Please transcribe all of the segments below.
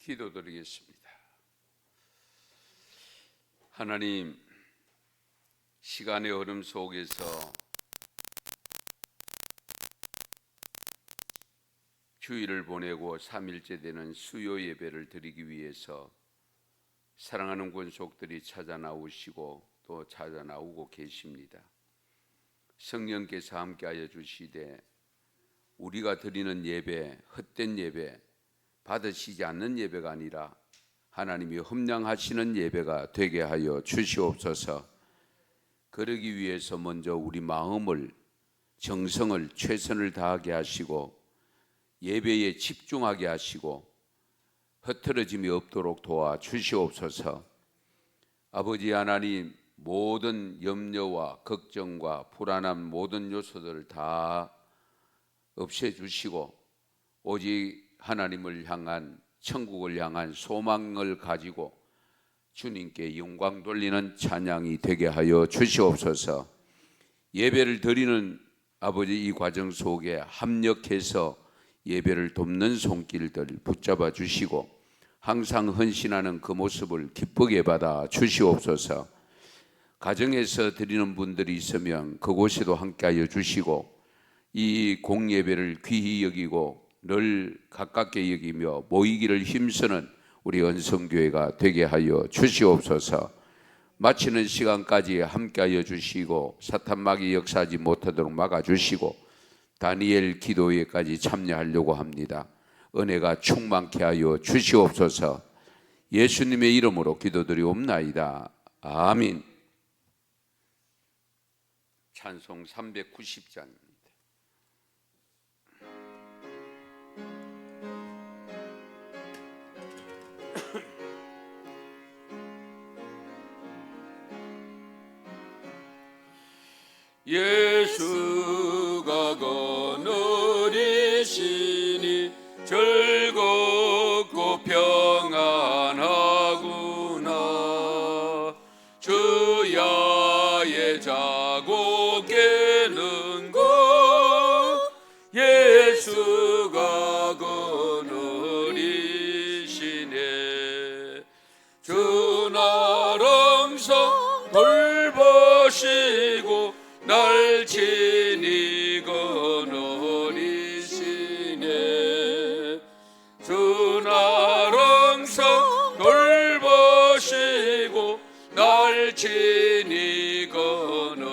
기도드리겠습니다. 하나님, 시간의 흐름 속에서 주일을 보내고 3일째 되는 수요 예배를 드리기 위해서 사랑하는 권속들이 찾아 나오시고 또 찾아 나오고 계십니다. 성령께서 함께하여 주시되 우리가 드리는 예배, 헛된 예배, 받으시지 않는 예배가 아니라 하나님이 흠량하시는 예배가 되게 하여 주시옵소서. 그러기 위해서 먼저 우리 마음을, 정성을, 최선을 다하게 하시고 예배에 집중하게 하시고 흐트러짐이 없도록 도와 주시옵소서. 아버지 하나님, 모든 염려와 걱정과 불안한 모든 요소들을 다 없애주시고 오직 하나님을 향한, 천국을 향한 소망을 가지고 주님께 영광 돌리는 찬양이 되게 하여 주시옵소서. 예배를 드리는 아버지 이 과정 속에 합력해서 예배를 돕는 손길들 붙잡아 주시고 항상 헌신하는 그 모습을 기쁘게 받아 주시옵소서. 가정에서 드리는 분들이 있으면 그곳에도 함께하여 주시고 이 공예배를 귀히 여기고 늘 가깝게 여기며 모이기를 힘쓰는 우리 언성교회가 되게 하여 주시옵소서. 마치는 시간까지 함께하여 주시고 사탄막이 역사하지 못하도록 막아주시고 다니엘 기도회까지 참여하려고 합니다. 은혜가 충만케 하여 주시옵소서. 예수님의 이름으로 기도드리옵나이다. 아멘. 찬송 390장입니다. 예수가 거느리시니 즐겁고 평안하구나. 주야의 자고 깨는 것 예수가 거느리시네. 주 나랑서 돌보시고 날 친히 거느리시네. 주 나랑서 돌보시고 날 친히 거느리시네.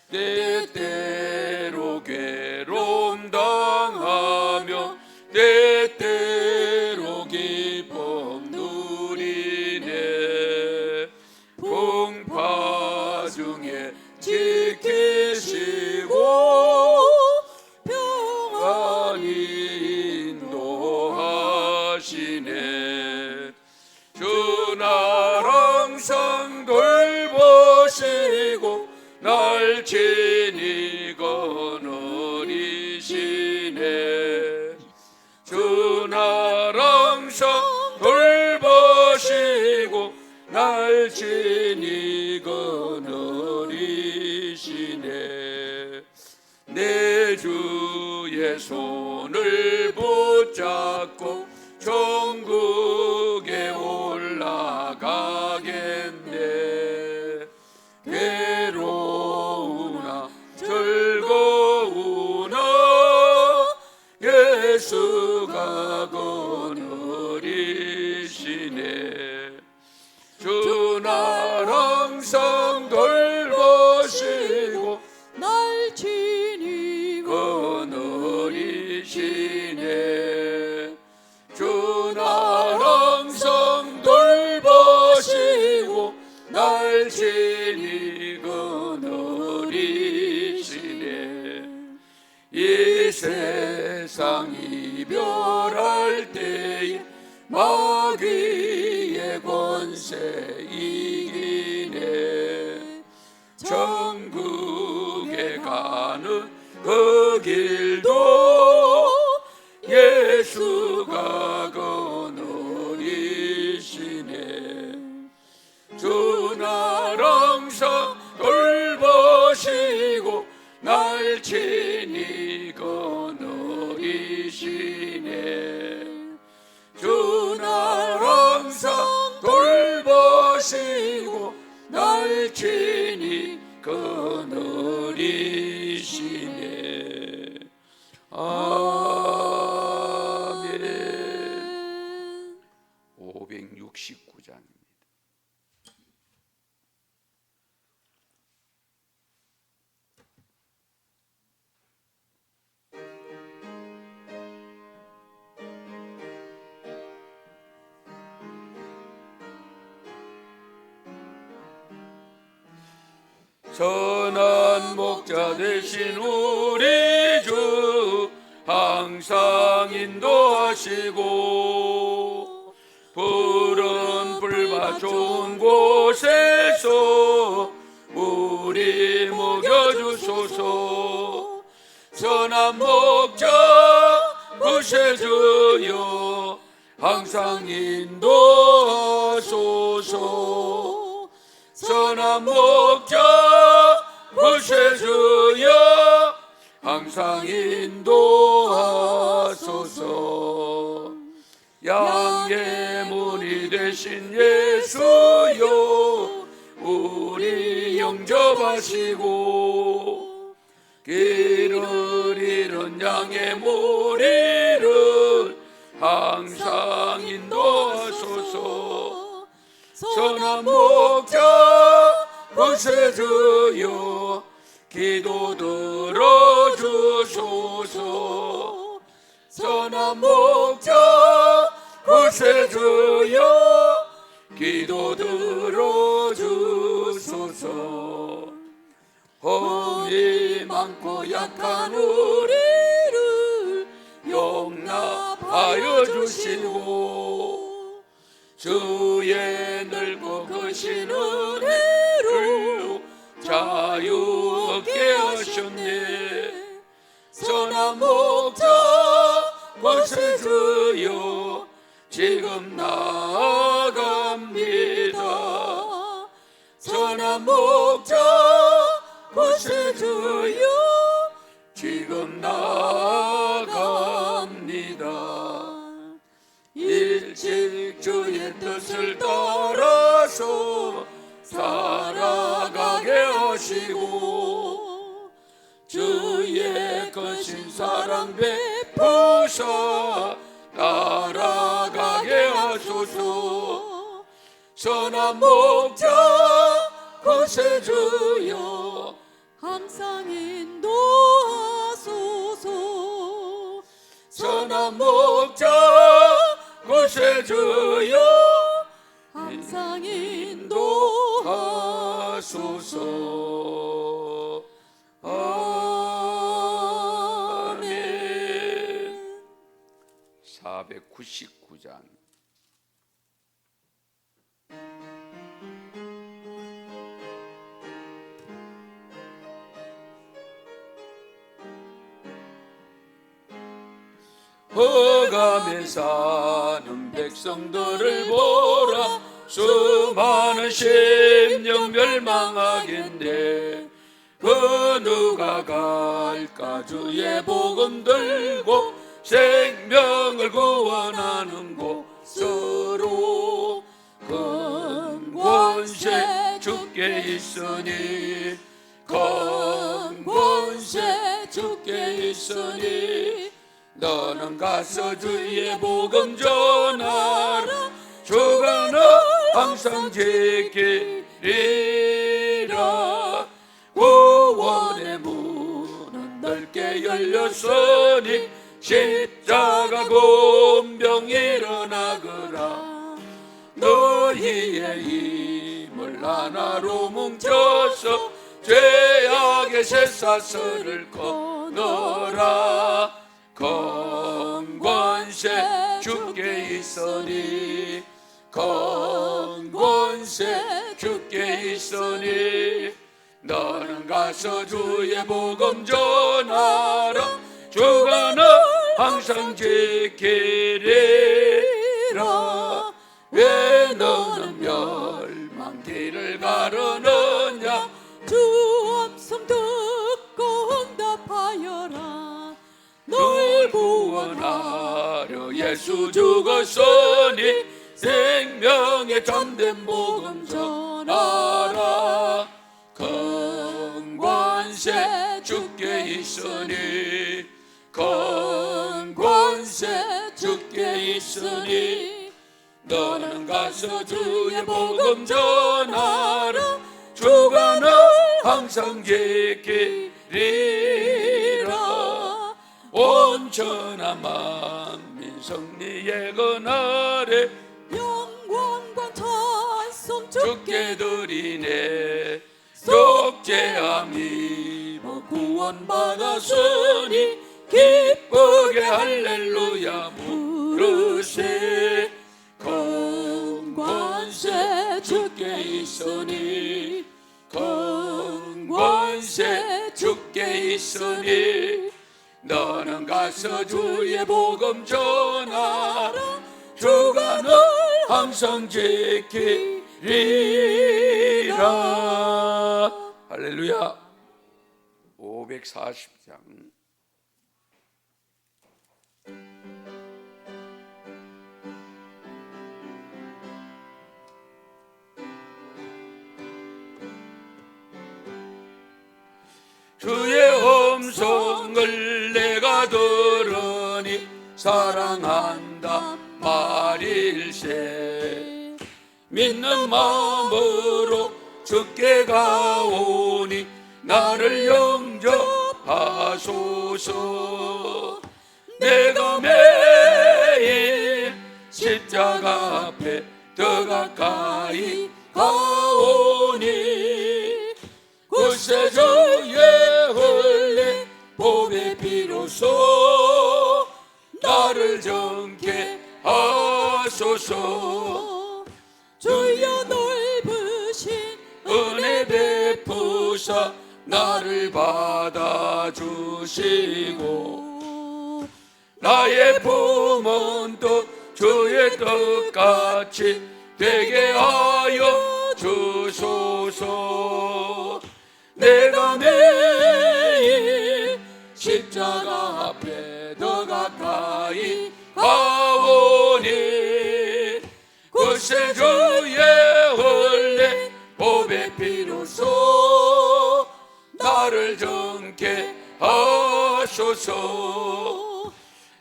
때때로 괴로움 당하며 때때로 기쁨 누리네. 풍파 중에 지키시고 평안히 인도하시네. 주 나랑상 돌보시고 날 친히 거느리시네. 주 나랑상 돌보시고 날 친히 거느리시네. 내 주의 손을 붙잡고 천국에 올라가겠네. 괴로우나 즐거우나 예수가 거느리시네. 주 나랑상 돌보시고 날 친히 거느리시네. 주 나랑상 돌보시고 날 친히 거느리시네. 이 세상 이별할 때에 마귀의 권세 이기네. 천국에 가는 그 길도 예수가 거느리시네. 주 나랑서 돌보시고 날 친히 거느리시네. 주 날 항상 돌보시고 날 친히 거느리시네. 아멘. 569장입니다. 선한 목자 되신 우리 주 항상 인도하시고 푸른 풀밭 좋은 곳에서 우리 먹여주소서. 선한 목자 구세주여 항상 인도하소서. 선한 목자 구세주여 항상 인도하소서. 양의 문이 되신 예수여 우리 영접하시고 길을 잃은 양의 무리를 항상 인도하소서. 선한 목자 구세주여 기도 들어주소서. 선한 목자 구세주여 기도 들어주소서. 험이 많고 약한 우리를 용납하여 주시고 주의 넓고 크신 은혜로 자유 얻게 하셨네. 선한 목자 구세주여 지금 나아갑니다. 선한 목자 구세주여 지금 나아갑니다. 일찍 주의 뜻을 따라서 살아가게 하시고 주의 거신 사랑 베푸사 따라가게 하소서. 선한 목자 구세주여 항상 인도하소서. 선한 목자 구세주여 항상 인도하소서. 아멘. 499장. 허감에 사는 백성들을 보라. 수많은 심령 멸망하겠네. 그 누가 갈까 주의 복음 들고 생명을 구원하는 곳으로. 큰 권세 주께 있으니 큰 권세 주께 있으니 너는 가서 주의 복음 전하라. 주가 너 항상 지키리라. 구원의 문은 넓게 열렸으니 십자가 군병 일어나거라. 너희의 힘을 하나로 뭉쳐서 죄악의 쇠사슬을 끊어라. 큰 권세 주께 있으니 큰 권세 주께 있으니 너는 가서 주의 복음 전하라. 주가 너 항상 지키리라. 왜 너는 멸망길을 가르느냐. 주 음성 듣고 응답하여라. 널 구원 전하려 예수 죽었으니 생명의 참된 복음 전하라. 큰 권세 주께 있으니 큰 권세 주께 있으니 너는 가서 주의 복음 전하라. 주가 널 항상 지키리라. 온 천하 만민 승리의 그날에 영광과 찬송 주께 드리네. 속죄함이 구원받았으니 기쁘게 할렐루야 부르세. 큰 권세 주께 있으니 큰 권세 주께 있으니 너는 가서 주의 복음 전하라. 주가 널 항상 지키리라. 할렐루야. 540장 주의 음성을 내가 들으니 사랑한다 말일세. 믿는 마음으로 주께 가오니 나를 영접하소서. 내가 매일 십자가 앞에 더 가까이 가오니 구세주의 흘린 복의 피로써 나를 정케 하소서. 주여 넓으신 은혜 베푸사 나를 받아주시고 나의 품은 또 주의 뜻같이 되게 하여 주소서. 내가 매일 십자가 앞에 더 가까이 가오니 구세주의 흘린 복의 피로써 나를 정케 하소서.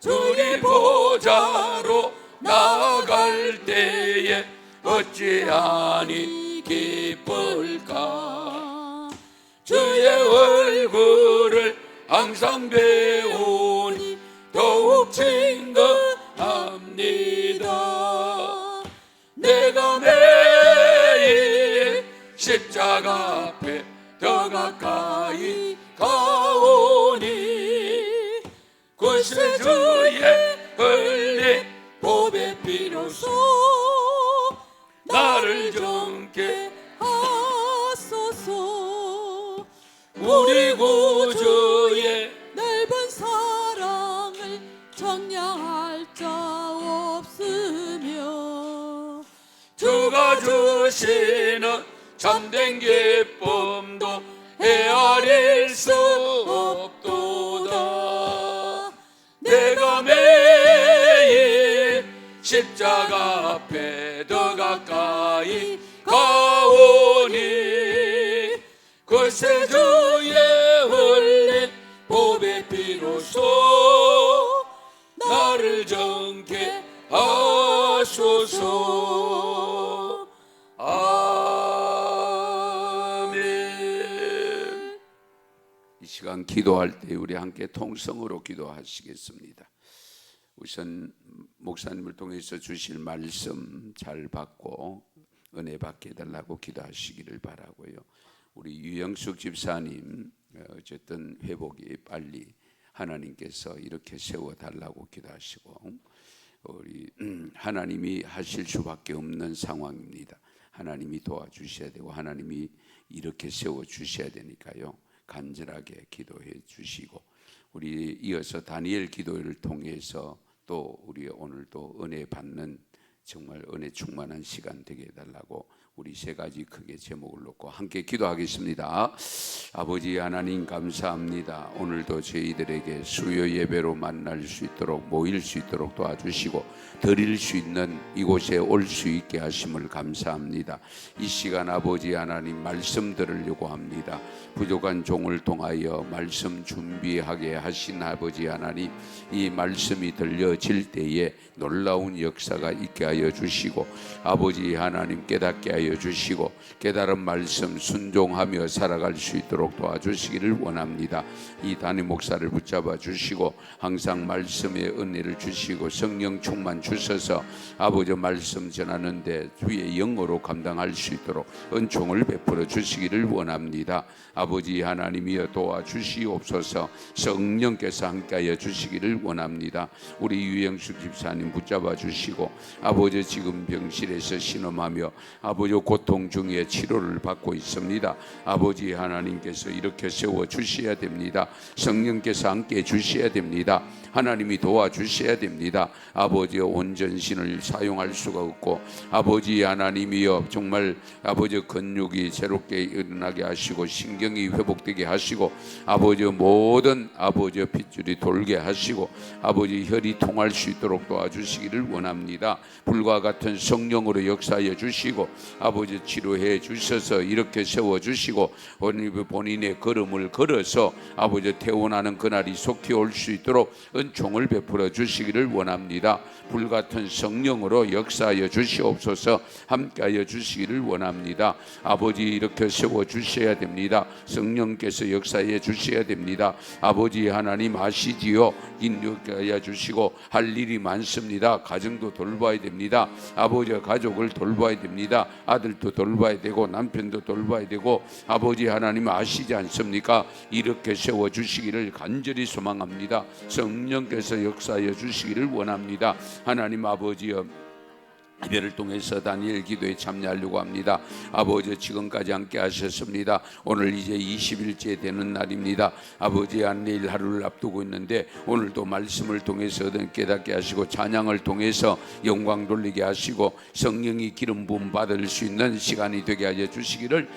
주님 보좌로 나아갈 때에 어찌하니 기쁠까. 주의 얼굴을 항상 배우니 더욱 친근합니다. 내가 매일 십자가 앞에 더 가까이 가오니 구세주의 흘린 복의 피로써 나를 정케 하소서. 우리 구주의 넓은 사랑을 정량할 자 없으며 주가 주시는 참된 기쁨도 헤아릴 수 없도다. 내가 매일 십자가 앞에 더 가까이 가오니 구세주의 흘린 복의 피로써 나를 정케 하소서. 아멘. 이 시간 기도할 때 우리 함께 통성으로 기도하시겠습니다. 우선 목사님을 통해서 주실 말씀 잘 받고 은혜 받게 해달라고 기도하시기를 바라고요. 우리 유영숙 집사님 어쨌든 회복이 빨리 하나님께서 이렇게 세워달라고 기도하시고, 우리 하나님이 하실 수밖에 없는 상황입니다. 하나님이 도와주셔야 되고 하나님이 이렇게 세워주셔야 되니까요, 간절하게 기도해 주시고, 우리 이어서 다니엘 기도를 통해서 또 우리 오늘도 은혜 받는 정말 은혜 충만한 시간 되게 해달라고 우리 세 가지 크게 제목을 놓고 함께 기도하겠습니다. 아버지 하나님 감사합니다. 오늘도 저희들에게 수요 예배로 만날 수 있도록 모일 수 있도록 도와주시고 드릴 수 있는 이곳에 올 수 있게 하심을 감사합니다. 이 시간 아버지 하나님 말씀 들으려고 합니다. 부족한 종을 통하여 말씀 준비하게 하신 아버지 하나님, 이 말씀이 들려질 때에 놀라운 역사가 있게 하여 주시고 아버지 하나님 깨닫게 하여 주시고 깨달은 말씀 순종하며 살아갈 수 있도록 도와주시기를 원합니다. 이 담임 목사를 붙잡아 주시고 항상 말씀의 은혜를 주시고 성령 충만 주셔서 아버지 말씀 전하는데 주의 영어로 감당할 수 있도록 은총을 베풀어 주시기를 원합니다. 아버지 하나님이여 도와주시옵소서. 성령께서 함께하여 주시기를 원합니다. 우리 유영숙 집사님 붙잡아 주시고 아버지 지금 병실에서 신음하며 아버지 고통 중에 치료를 받고 있습니다. 아버지 하나님께서 이렇게 세워 주셔야 됩니다. 성령께서 함께 주셔야 됩니다. 하나님이 도와주셔야 됩니다. 아버지의 온 전신을 사용할 수가 없고 아버지 하나님이여 정말 아버지 근육이 새롭게 일어나게 하시고 신경이 회복되게 하시고 아버지 모든 아버지 핏줄이 돌게 하시고 아버지 혈이 통할 수 있도록 도와주시기를 원합니다. 불과 같은 성령으로 역사해 주시고 아버지 치료해 주셔서 이렇게 세워 주시고 본인의 걸음을 걸어서 아버지 태어나는 그날이 속히 올 수 있도록 은총을 베풀어 주시기를 원합니다. 불같은 성령으로 역사하여 주시옵소서. 함께하여 주시기를 원합니다. 아버지 이렇게 세워 주셔야 됩니다. 성령께서 역사해 주셔야 됩니다. 아버지 하나님 아시지요. 인도하여 주시고 할 일이 많습니다. 가정도 돌봐야 됩니다. 아버지 가족을 돌봐야 됩니다. 아들도 돌봐야 되고 남편도 돌봐야 되고 아버지 하나님 아시지 않습니까? 이렇게 세워 주시기를 간절히 소망합니다. 성령께서 역사하여 주시기를 원합니다. 하나님 아버지여, 예배를 통해서 다니엘 기도에 참여하려고 합니다. 아버지 지금까지 함께 하셨습니다. 오늘 이제 20일째 되는 날입니다. 아버지 내일 하루를 앞두고 있는데 오늘도 말씀을 통해서 깨닫게 하시고 찬양을 통해서 영광 돌리게 하시고 성령이 기름 부음 받을 수 있는 시간이 되게 하여 주시기를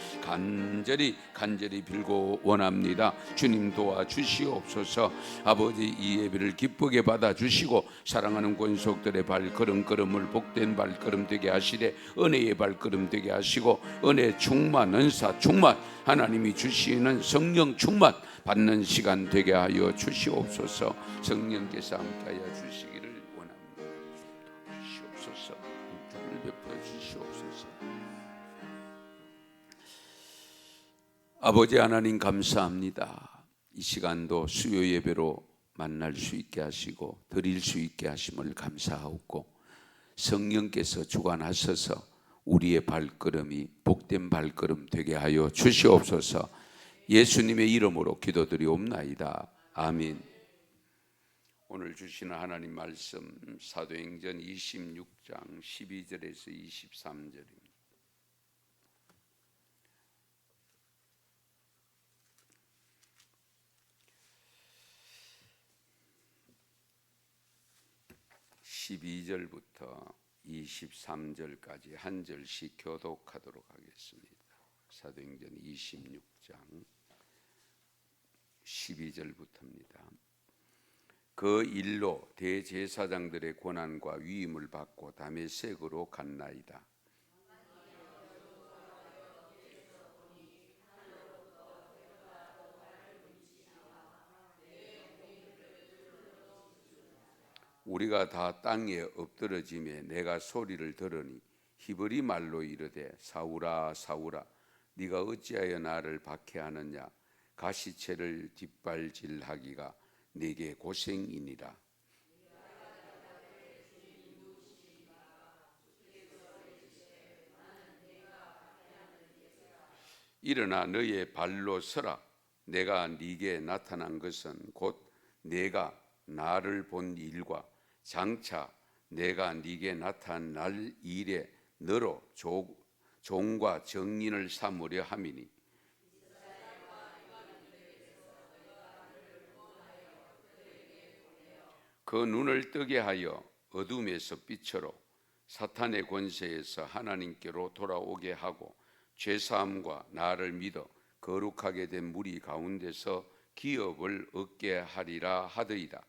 간절히 빌고 원합니다. 주님 도와주시옵소서. 아버지 이 예배를 기쁘게 받아주시고 사랑하는 권속들의 발걸음을 복된 발걸음 되게 하시되 은혜의 발걸음 되게 하시고 은혜 충만 은사 충만 하나님이 주시는 성령 충만 받는 시간 되게 하여 주시옵소서. 성령께서 함께하여 주시기를 원합니다. 주시옵소서. 은총을 베풀어 주시옵소서. 아버지 하나님 감사합니다. 이 시간도 수요 예배로 만날 수 있게 하시고 드릴 수 있게 하심을 감사하고 성령께서 주관하셔서 우리의 발걸음이 복된 발걸음 되게 하여 주시옵소서. 예수님의 이름으로 기도드리옵나이다. 아멘. 오늘 주시는 하나님 말씀 사도행전 26장 12절에서 23절입니다. (12절부터) 23절까지 한 절씩 교독하도록 하겠습니다. 사도행전 26장 12절부터입니다. 그 일로 대제사장들의 권한과 위임을 받고 다메섹으로 갔나이다. 우리가 다 땅에 엎드러짐에 내가 소리를 들으니 히브리 말로 이르되 사울아 사울아 네가 어찌하여 나를 박해하느냐. 가시체를 뒷발질하기가 네게 고생이니라. 일어나 너의 발로 서라. 내가 네게 나타난 것은 곧 내가 나를 본 일과 장차 내가 네게 나타날 일에 너로 종과 정인을 삼으려 함이니 그 눈을 뜨게 하여 어둠에서 빛으로 사탄의 권세에서 하나님께로 돌아오게 하고 죄사함과 나를 믿어 거룩하게 된 무리 가운데서 기업을 얻게 하리라 하더이다.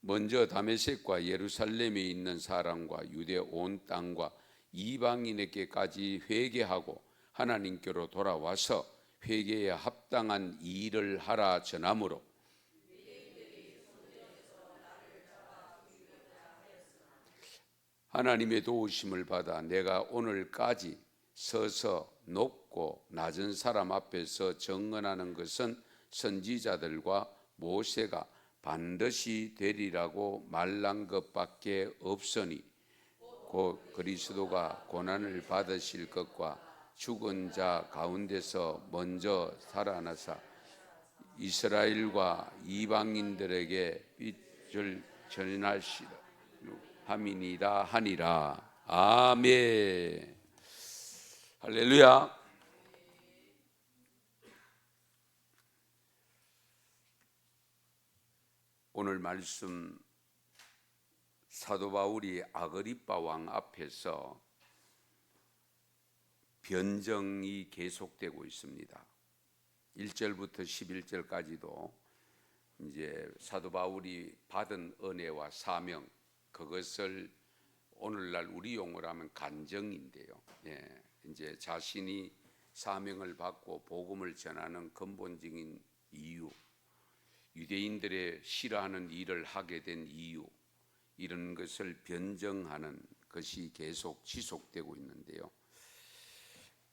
먼저 다메섹과 예루살렘에 있는 사람과 유대 온 땅과 이방인에게까지 회개하고 하나님께로 돌아와서 회개에 합당한 일을 하라 전하므로 하나님의 도우심을 받아 내가 오늘까지 서서 높고 낮은 사람 앞에서 증언하는 것은 선지자들과 모세가 반드시 되리라고 말한 것밖에 없으니 곧 그리스도가 고난을 받으실 것과 죽은 자 가운데서 먼저 살아나사 이스라엘과 이방인들에게 빛을 전하시라 함이니라 하니라. 아멘. 할렐루야. 오늘 말씀 사도 바울이 아그리빠 왕 앞에서 변정이 계속되고 있습니다. 1절부터 11절까지도 이제 사도 바울이 받은 은혜와 사명, 그것을 오늘날 우리 용어로 하면 간정인데요. 예, 이제 자신이 사명을 받고 복음을 전하는 근본적인 이유, 유대인들의 싫어하는 일을 하게 된 이유, 이런 것을 변정하는 것이 계속 지속되고 있는데요.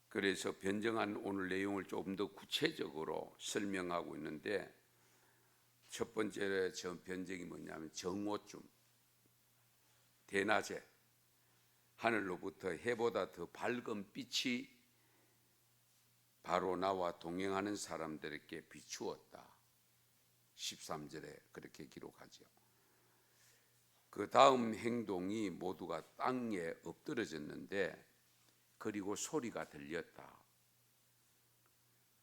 그래서 변정한 오늘 내용을 조금 더 구체적으로 설명하고 있는데, 첫 번째 변정이 뭐냐면 정오쯤 대낮에 하늘로부터 해보다 더 밝은 빛이 바로 나와 동행하는 사람들에게 비추었다. 13절에 그렇게 기록하죠. 그 다음 행동이 모두가 땅에 엎드러졌는데 그리고 소리가 들렸다.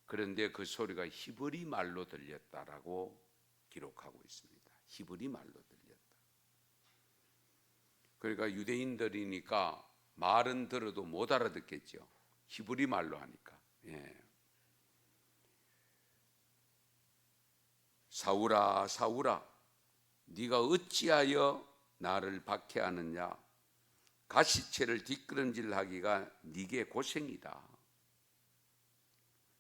그런데 그 소리가 히브리 말로 들렸다라고 기록하고 있습니다. 히브리 말로 들렸다. 그러니까 유대인들이니까 말은 들어도 못 알아듣겠죠. 히브리 말로 하니까. 예. 사울아 사울아 네가 어찌하여 나를 박해하느냐, 가시체를 뒷걸음질하기가 네게 고생이다.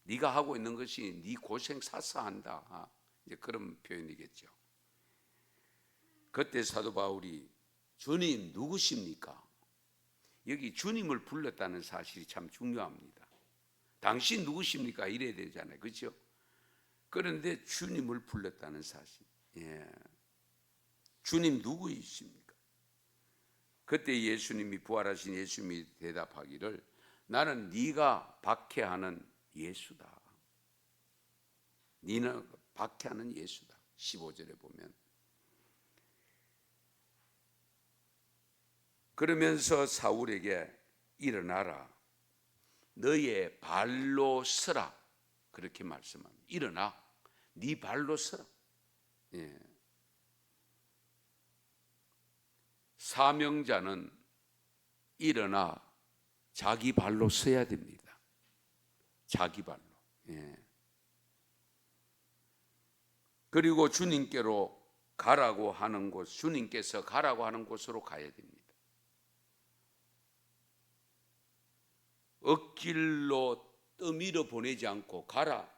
네가 하고 있는 것이 네 고생 사사한다. 이제 그런 표현이겠죠. 그때 사도 바울이 주님 누구십니까? 여기 주님을 불렀다는 사실이 참 중요합니다. 당신 누구십니까? 이래야 되잖아요. 그렇죠? 그런데 주님을 불렀다는 사실. 예. 주님 누구이십니까? 그때 예수님이, 부활하신 예수님이 대답하기를 나는 네가 박해하는 예수다. 네는 박해하는 예수다. 15절에 보면. 그러면서 사울에게 일어나라, 너의 발로 서라, 그렇게 말씀합니다. 일어나, 네 발로 서라. 예. 사명자는 일어나 자기 발로 서야 됩니다. 자기 발로. 예. 그리고 주님께로 가라고 하는 곳, 주님께서 가라고 하는 곳으로 가야 됩니다. 억길로 떠밀어 보내지 않고 가라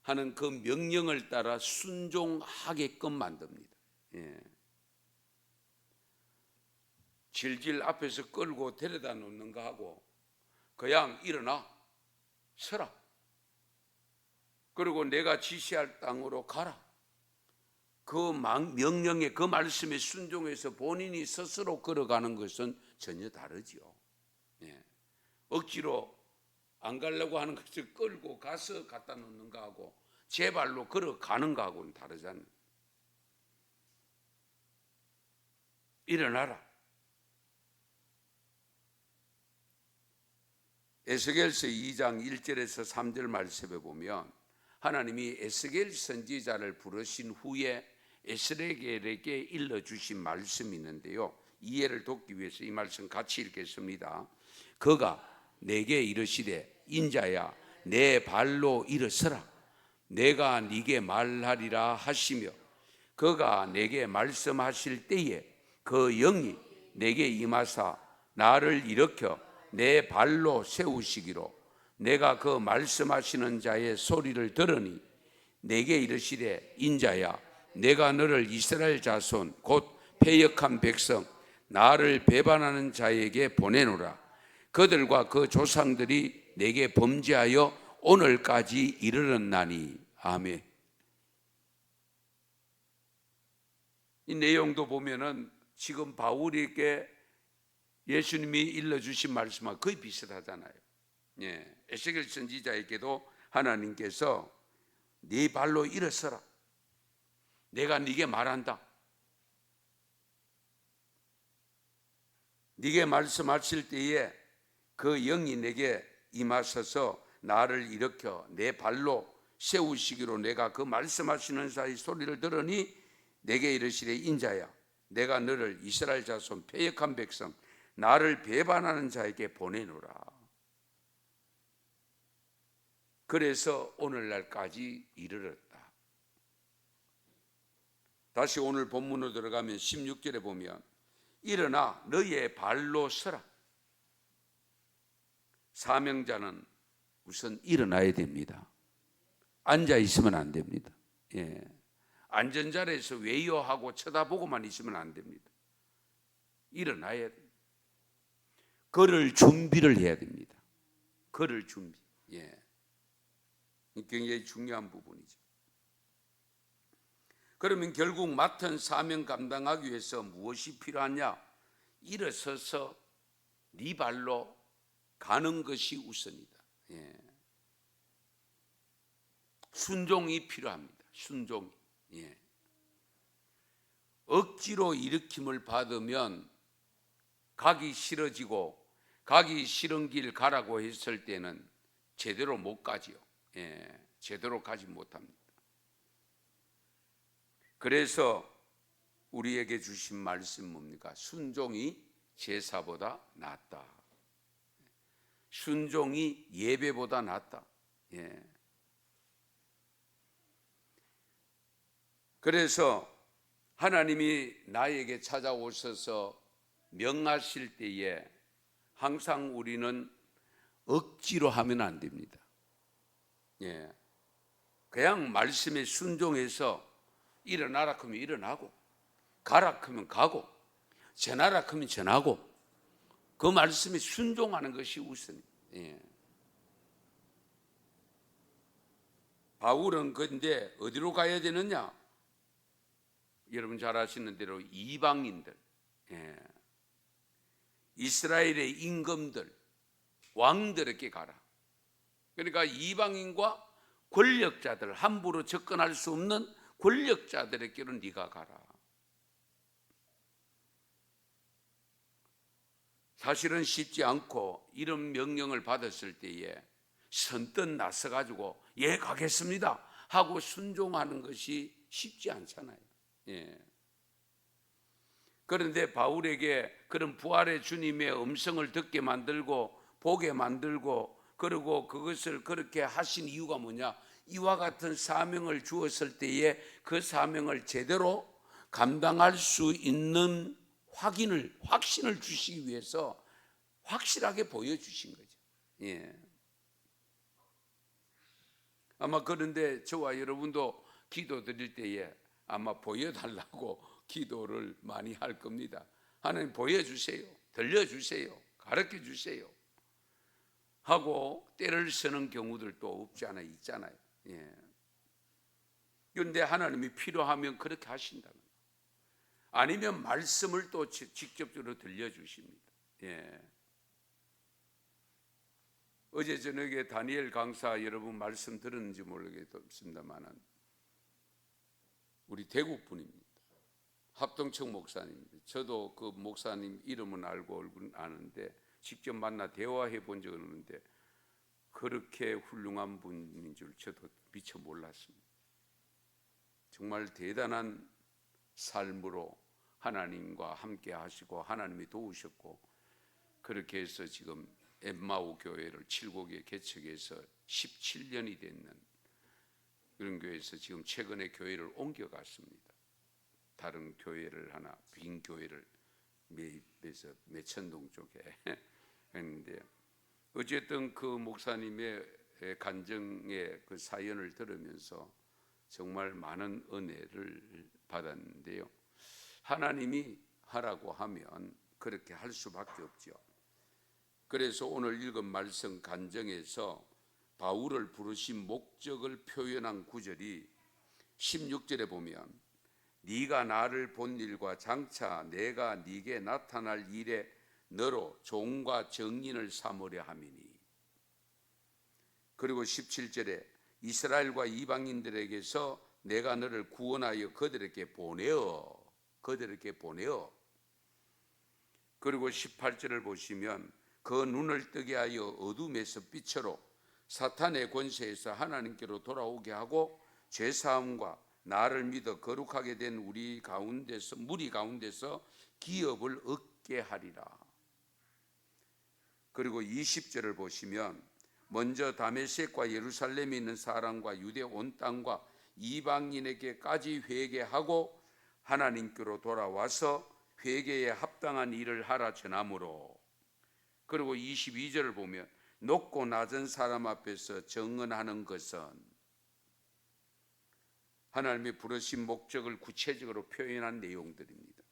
하는 그 명령을 따라 순종하게끔 만듭니다. 예. 질질 앞에서 끌고 데려다 놓는 거 하고 그냥 일어나 서라, 그리고 내가 지시할 땅으로 가라, 그 명령에, 그 말씀에 순종해서 본인이 스스로 걸어가는 것은 전혀 다르죠. 예. 억지로 안 가려고 하는 것을 끌고 가서 갖다 놓는 거하고 제 발로 걸어가는 거하고는 다르잖아요. 일어나라. 에스겔서 2장 1절에서 3절 말씀에 보면 하나님이 에스겔 선지자를 부르신 후에 에스겔에게 일러주신 말씀이 있는데요, 이해를 돕기 위해서 이 말씀 같이 읽겠습니다. 그가 내게 이르시되 인자야 내 발로 일어서라 내가 네게 말하리라 하시며, 그가 내게 말씀하실 때에 그 영이 내게 임하사 나를 일으켜 내 발로 세우시기로 내가 그 말씀하시는 자의 소리를 들으니 내게 이르시되 인자야 내가 너를 이스라엘 자손 곧 패역한 백성 나를 배반하는 자에게 보내노라. 그들과 그 조상들이 내게 범죄하여 오늘까지 이르렀나니. 아멘. 이 내용도 보면은 지금 바울에게 예수님이 일러주신 말씀과 거의 비슷하잖아요. 예, 에스겔 선지자에게도 하나님께서 네 발로 일어서라 내가 네게 말한다, 네게 말씀하실 때에 그 영이 내게 임하셔서 나를 일으켜 내 발로 세우시기로 내가 그 말씀하시는 자의 소리를 들으니 내게 이르시되 인자야 내가 너를 이스라엘 자손 패역한 백성 나를 배반하는 자에게 보내노라. 그래서 오늘날까지 이르렀다. 다시 오늘 본문으로 들어가면 16절에 보면 일어나 너의 발로 서라. 사명자는 우선 일어나야 됩니다. 앉아 있으면 안 됩니다. 예. 앉은 자리에서 외요하고 쳐다보고만 있으면 안 됩니다. 일어나야 됩니다. 걸을 준비를 해야 됩니다. 걸을 준비. 예. 굉장히 중요한 부분이죠. 그러면 결국 맡은 사명 감당하기 위해서 무엇이 필요하냐? 일어서서 네 발로 가는 것이 우선이다. 예. 순종이 필요합니다. 순종이. 예. 억지로 일으킴을 받으면 가기 싫어지고 가기 싫은 길 가라고 했을 때는 제대로 못 가지요. 예. 제대로 가지 못합니다. 그래서 우리에게 주신 말씀 뭡니까? 순종이 제사보다 낫다. 순종이 예배보다 낫다. 예. 그래서 하나님이 나에게 찾아오셔서 명하실 때에 항상 우리는 억지로 하면 안 됩니다. 예. 그냥 말씀에 순종해서 일어나라 하면 일어나고 가라 하면 가고 전하라 하면 전하고 그 말씀에 순종하는 것이 우선이에요. 예. 바울은 근데 어디로 가야 되느냐? 여러분 잘 아시는 대로 이방인들, 예. 이스라엘의 임금들, 왕들에게 가라. 그러니까 이방인과 권력자들, 함부로 접근할 수 없는 권력자들에게로 네가 가라. 사실은 쉽지 않고 이런 명령을 받았을 때에 선뜻 나서가지고 예 가겠습니다 하고 순종하는 것이 쉽지 않잖아요. 예. 그런데 바울에게 그런 부활의 주님의 음성을 듣게 만들고 보게 만들고 그리고 그것을 그렇게 하신 이유가 뭐냐? 이와 같은 사명을 주었을 때에 그 사명을 제대로 감당할 수 있는 확신을 주시기 위해서 확실하게 보여주신 거죠. 예. 아마 그런데 저와 여러분도 기도 드릴 때에 아마 보여달라고 기도를 많이 할 겁니다. 하나님 보여주세요, 들려주세요, 가르쳐주세요 하고 때를 쓰는 경우들도 없지 않아 있잖아요. 예. 그런데 하나님이 필요하면 그렇게 하신다는 거예요. 아니면 말씀을 또 직접적으로 들려주십니다. 예. 어제 저녁에 다니엘 강사 여러분 말씀 들었는지 모르겠습니다만 우리 대구 분입니다. 합동청 목사님입니다. 저도 그 목사님 이름은 알고 얼굴은 아는데 직접 만나 대화해 본 적은 없는데 그렇게 훌륭한 분인 줄 저도 미처 몰랐습니다. 정말 대단한 삶으로 하나님과 함께 하시고 하나님이 도우셨고, 그렇게 해서 지금 엠마오 교회를 7곡에 개척해서 17년이 됐는 그런 교회에서 지금 최근에 교회를 옮겨갔습니다. 다른 교회를 하나, 빈 교회를 매입해서 매천동 쪽에 했는데, 어쨌든 그 목사님의 간증의 그 사연을 들으면서 정말 많은 은혜를 받았는데요. 하나님이 하라고 하면 그렇게 할 수밖에 없죠. 그래서 오늘 읽은 말씀 간증에서 바울을 부르신 목적을 표현한 구절이 16절에 보면, 네가 나를 본 일과 장차 내가 네게 나타날 일에 너로 종과 정인을 삼으려 함이니. 그리고 17절에 이스라엘과 이방인들에게서 내가 너를 구원하여 그들에게 보내어. 그리고 18절을 보시면 그 눈을 뜨게 하여 어둠에서 빛으로 사탄의 권세에서 하나님께로 돌아오게 하고 죄사함과 나를 믿어 거룩하게 된 무리 가운데서 기업을 얻게 하리라. 그리고 20절을 보시면 먼저 다메섹과 예루살렘에 있는 사람과 유대 온 땅과 이방인에게까지 회개하고 하나님께로 돌아와서 회개에 합당한 일을 하라 전하므로. 그리고 22절을 보면 높고 낮은 사람 앞에서 정언하는 것은, 하나님이 부르신 목적을 구체적으로 표현한 내용들입니다.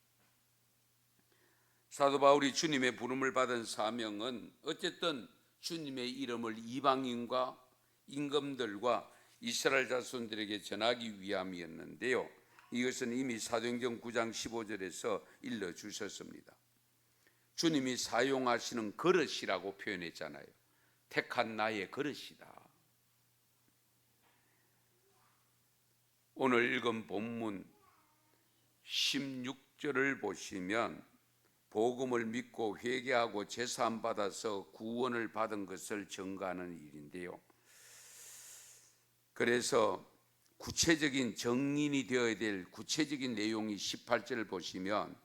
사도 바울이 주님의 부름을 받은 사명은 어쨌든 주님의 이름을 이방인과 임금들과 이스라엘 자손들에게 전하기 위함이었는데요, 이것은 이미 사도행전 9장 15절에서 일러주셨습니다. 주님이 사용하시는 그릇이라고 표현했잖아요. 택한 나의 그릇이다. 오늘 읽은 본문 16절을 보시면 복음을 믿고 회개하고 제사함 받아서 구원을 받은 것을 증거하는 일인데요, 그래서 구체적인 정인이 되어야 될 구체적인 내용이 18절을 보시면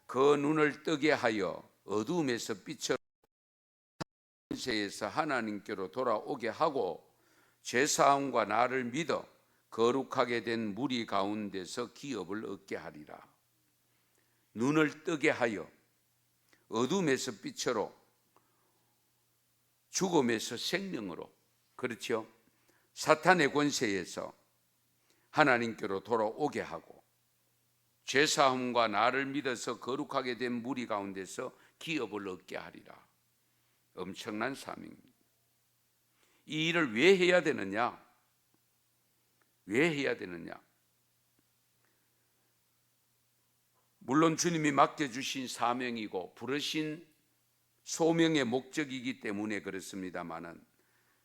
그 눈을 뜨게 하여 어두움에서 빛으로 권세에서 하나님께로 돌아오게 하고 죄사함과 나를 믿어 거룩하게 된 무리 가운데서 기업을 얻게 하리라. 눈을 뜨게 하여 어둠에서 빛으로 죽음에서 생명으로, 그렇죠? 사탄의 권세에서 하나님께로 돌아오게 하고 죄사함과 나를 믿어서 거룩하게 된 무리 가운데서 기업을 얻게 하리라. 엄청난 사명입니다. 이 일을 왜 해야 되느냐? 물론 주님이 맡겨주신 사명이고 부르신 소명의 목적이기 때문에 그렇습니다마는,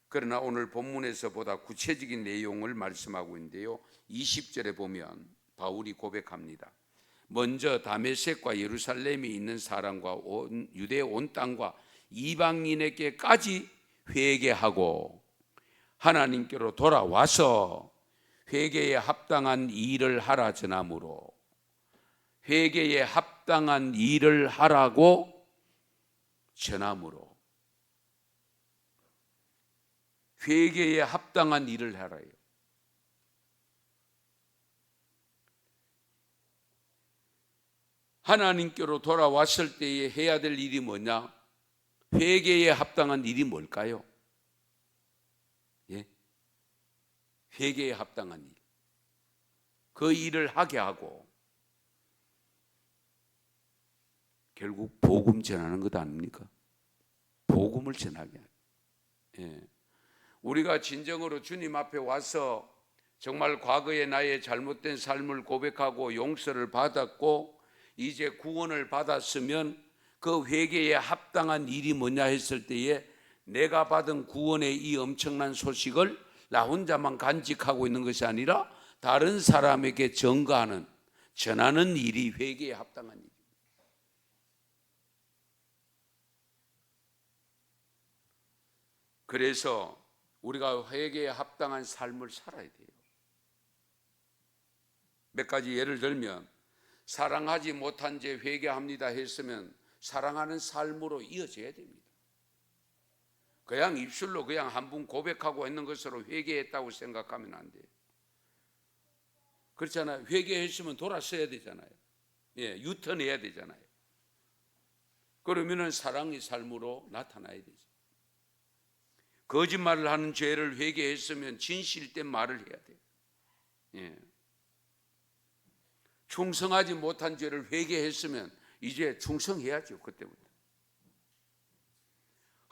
그러나 오늘 본문에서 보다 구체적인 내용을 말씀하고 있는데요, 20절에 보면 바울이 고백합니다. 먼저 다메섹과 예루살렘에 있는 사람과 유대 온 땅과 이방인에게까지 회개하고 하나님께로 돌아와서 회개에 합당한 일을 하라 전하므로. 회개에 합당한 일을 하라고 전하므로. 회개에 합당한 일을 하라요. 하나님께로 돌아왔을 때에 해야 될 일이 뭐냐? 회개에 합당한 일이 뭘까요? 예? 회개에 합당한 일. 그 일을 하게 하고 결국 복음 전하는 것 아닙니까? 복음을 전하게. 예. 우리가 진정으로 주님 앞에 와서 정말 과거의 나의 잘못된 삶을 고백하고 용서를 받았고 이제 구원을 받았으면 그 회개에 합당한 일이 뭐냐 했을 때에 내가 받은 구원의 이 엄청난 소식을 나 혼자만 간직하고 있는 것이 아니라 다른 사람에게 전가하는, 전하는 일이 회개에 합당한 일입니다. 그래서 우리가 회개에 합당한 삶을 살아야 돼요. 몇 가지 예를 들면 사랑하지 못한 죄 회개합니다 했으면 사랑하는 삶으로 이어져야 됩니다. 그냥 입술로 그냥 한 번 고백하고 있는 것으로 회개했다고 생각하면 안 돼요. 그렇잖아요. 회개했으면 돌아서야 되잖아요. 예, 유턴해야 되잖아요. 그러면은 사랑의 삶으로 나타나야 되죠. 거짓말을 하는 죄를 회개했으면 진실된 말을 해야 돼요. 예. 충성하지 못한 죄를 회개했으면 이제 충성해야죠. 그때부터.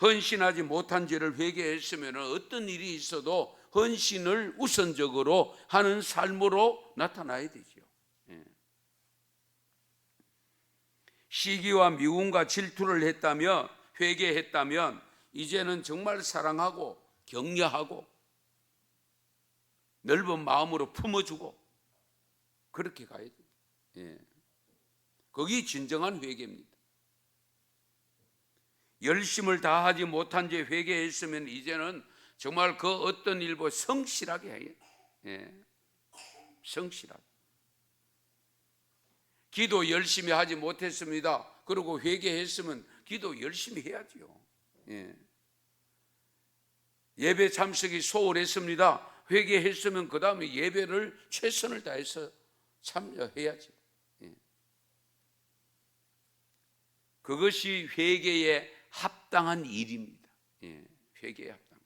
헌신하지 못한 죄를 회개했으면 어떤 일이 있어도 헌신을 우선적으로 하는 삶으로 나타나야 되죠. 예. 시기와 미움과 질투를 했다면, 회개했다면 이제는 정말 사랑하고 격려하고 넓은 마음으로 품어주고 그렇게 가야 돼요. 예. 그게 진정한 회개입니다. 열심을 다하지 못한 죄 회개했으면 이제는 정말 그 어떤 일보 성실하게 해요. 예. 성실하게. 기도 열심히 하지 못했습니다. 그리고 회개했으면 기도 열심히 해야죠. 예. 예배 참석이 소홀했습니다. 회개했으면 그 다음에 예배를 최선을 다해서 참여해야지. 예. 그것이 회개에 합당한 일입니다. 예. 회개에 합당.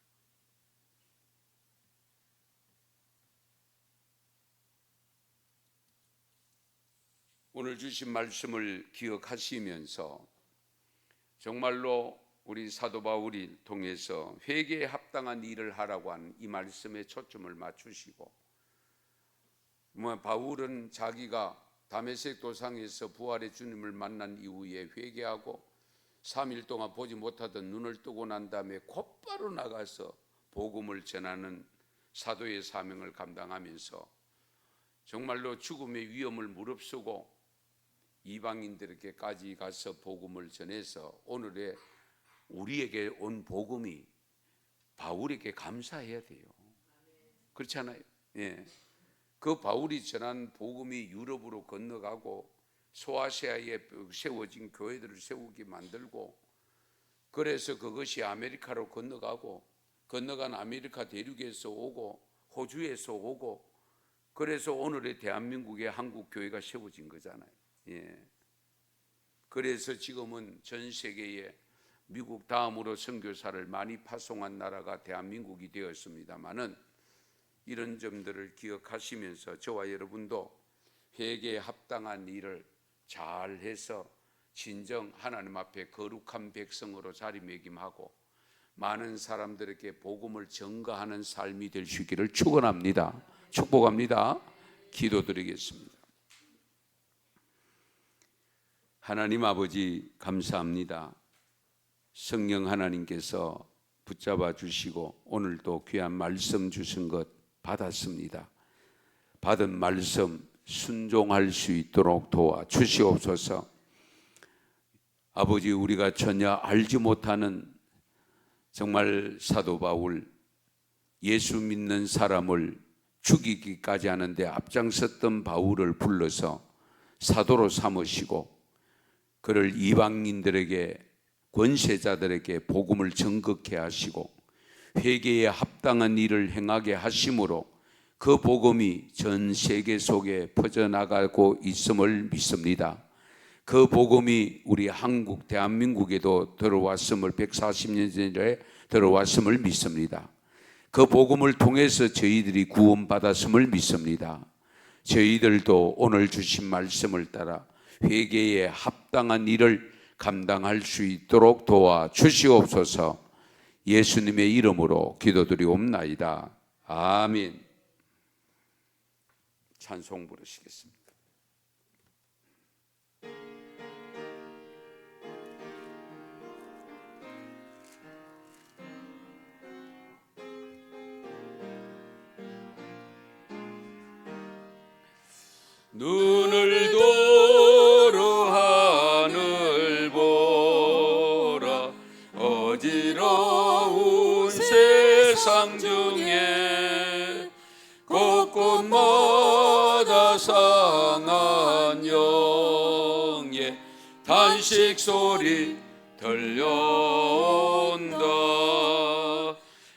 오늘 주신 말씀을 기억하시면서 정말로 우리 사도 바울이 통해서 회개에 합당한 일을 하라고 한 이 말씀에 초점을 맞추시고, 바울은 자기가 다메섹 도상에서 부활의 주님을 만난 이후에 회개하고 3일 동안 보지 못하던 눈을 뜨고 난 다음에 곧바로 나가서 복음을 전하는 사도의 사명을 감당하면서 정말로 죽음의 위험을 무릅쓰고 이방인들에게까지 가서 복음을 전해서 오늘의 우리에게 온 복음이 바울에게 감사해야 돼요. 그렇지 않아요? 예. 그 바울이 전한 복음이 유럽으로 건너가고 소아시아에 세워진 교회들을 세우게 만들고, 그래서 그것이 아메리카로 건너가고, 건너간 아메리카 대륙에서 오고 호주에서 오고, 그래서 오늘의 대한민국의 한국 교회가 세워진 거잖아요. 예. 그래서 지금은 전 세계에 미국 다음으로 선교사를 많이 파송한 나라가 대한민국이 되었습니다마는, 이런 점들을 기억하시면서 저와 여러분도 회개에 합당한 일을 잘해서 진정 하나님 앞에 거룩한 백성으로 자리매김하고 많은 사람들에게 복음을 전가하는 삶이 될 수 있기를 축원합니다. 축복합니다. 기도드리겠습니다. 하나님 아버지 감사합니다. 성령 하나님께서 붙잡아 주시고 오늘도 귀한 말씀 주신 것 받았습니다. 받은 말씀 순종할 수 있도록 도와 주시옵소서. 아버지, 우리가 전혀 알지 못하는 정말 사도 바울, 예수 믿는 사람을 죽이기까지 하는데 앞장섰던 바울을 불러서 사도로 삼으시고 그를 이방인들에게, 권세자들에게 복음을 전극케 하시고 회개에 합당한 일을 행하게 하심으로 그 복음이 전 세계 속에 퍼져나가고 있음을 믿습니다. 그 복음이 우리 한국, 대한민국에도 들어왔음을, 140년 전에 들어왔음을 믿습니다. 그 복음을 통해서 저희들이 구원받았음을 믿습니다. 저희들도 오늘 주신 말씀을 따라 회개에 합당한 일을 감당할 수 있도록 도와 주시옵소서. 예수님의 이름으로 기도드리옵나이다. 아멘. 찬송 부르시겠습니다. 눈을 들어 하늘 보라. 어지러운 안녕의 단식 소리 들려온다.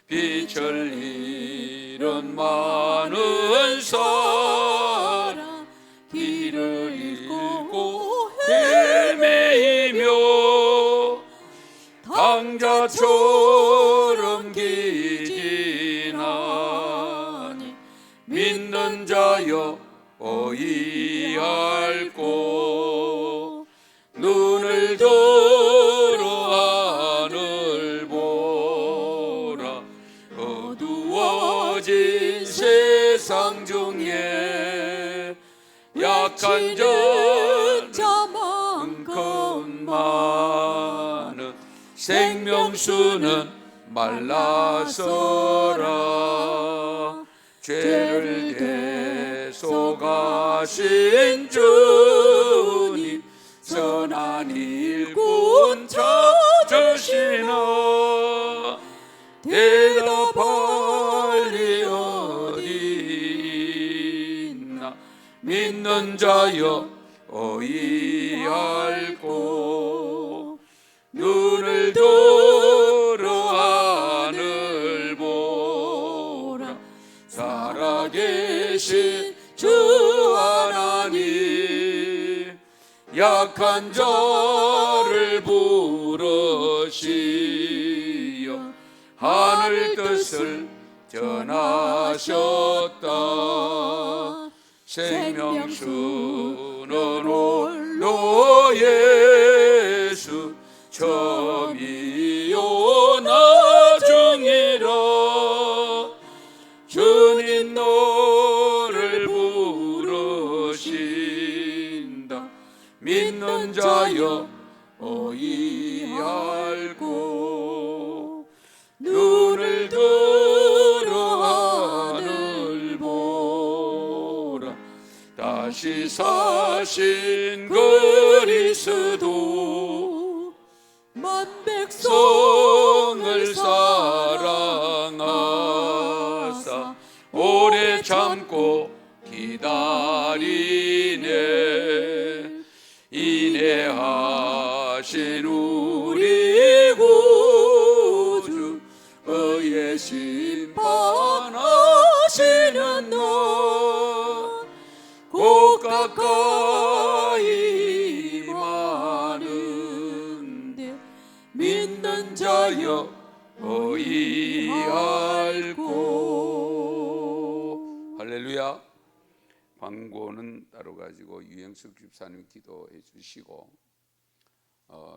빛을 잃은 많은 사람 길을 잃고 헤매이며 강자처럼 기진하니 믿는 자여 어이할꼬. 눈을 들어 하늘 보라. 어두워진 세상 중에 약한 자만큼 많은 생명수는 말라서라. 죄를 대속하신 주님 선한 일꾼 찾으시나. 대답할 리 어디 있나. 믿는 자여 어이할꼬. 눈을 들어 하늘 보라. 살아계신 주 하나님 약한 자를 부르시어 하늘 뜻을 전하셨다. 생명수는 홀로 예수 처음이요 나중이라. 주님 너를 부르신다. 믿는 자여 어이할꼬. 눈을 들어 하늘 보라. 다시 사신 그리스도 만백성을 사랑하사 오래 참고 기다리네. 인내하신 우리 구주 의의 심판하시는 날 곧 가까이 임하는데 믿는 자여 어이할꼬. 할렐루야. 광고는 따로 가지고 유영석 집사님 기도해 주시고,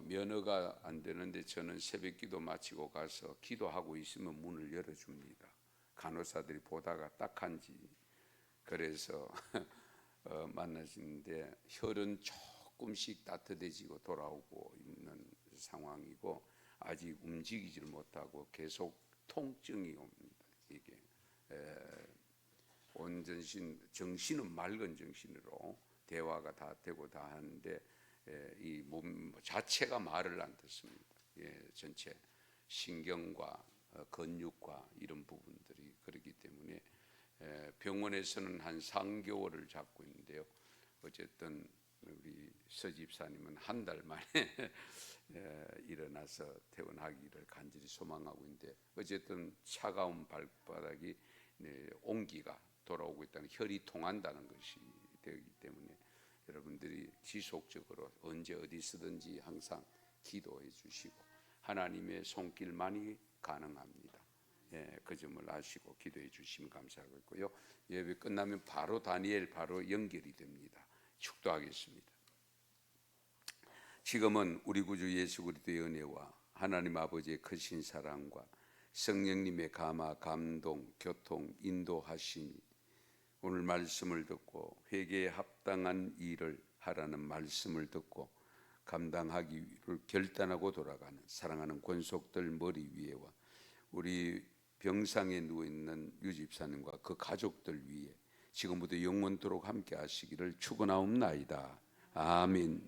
면허가 안 되는데 저는 새벽 기도 마치고 가서 기도하고 있으면 문을 열어줍니다. 간호사들이 보다가 딱한지 그래서 만나시는데 혈은 조금씩 따뜻해지고 돌아오고 있는 상황이고 아직 움직이지를 못하고 계속 통증이 옵니다. 이게 온 정신은 맑은 정신으로 대화가 다 되고 다 하는데 이 몸 자체가 말을 안 듣습니다. 전체 신경과 근육과 이런 부분들이 그렇기 때문에 병원에서는 한 3개월을 잡고 있는데요. 어쨌든 우리 서 집사님은 한 달 만에 일어나서 퇴원하기를 간절히 소망하고 있는데, 어쨌든 차가운 발바닥이 온기가 돌아오고 있다는, 혈이 통한다는 것이 되기 때문에 여러분들이 지속적으로 언제 어디서든지 항상 기도해 주시고 하나님의 손길만이 가능합니다. 그 점을 아시고 기도해 주시면 감사하겠고요. 예배 끝나면 바로 다니엘 바로 연결이 됩니다. 축도하겠습니다. 지금은 우리 구주 예수 그리스도의 은혜와 하나님 아버지의 크신 사랑과 성령님의 감화, 감동, 교통, 인도하심이 오늘 말씀을 듣고 회개에 합당한 일을 하라는 말씀을 듣고 감당하기를 결단하고 돌아가는 사랑하는 권속들 머리 위에와 우리 병상에 누워있는 유집사님과 그 가족들 위에 지금부터 영원토록 함께 하시기를 축원하옵나이다. 아멘.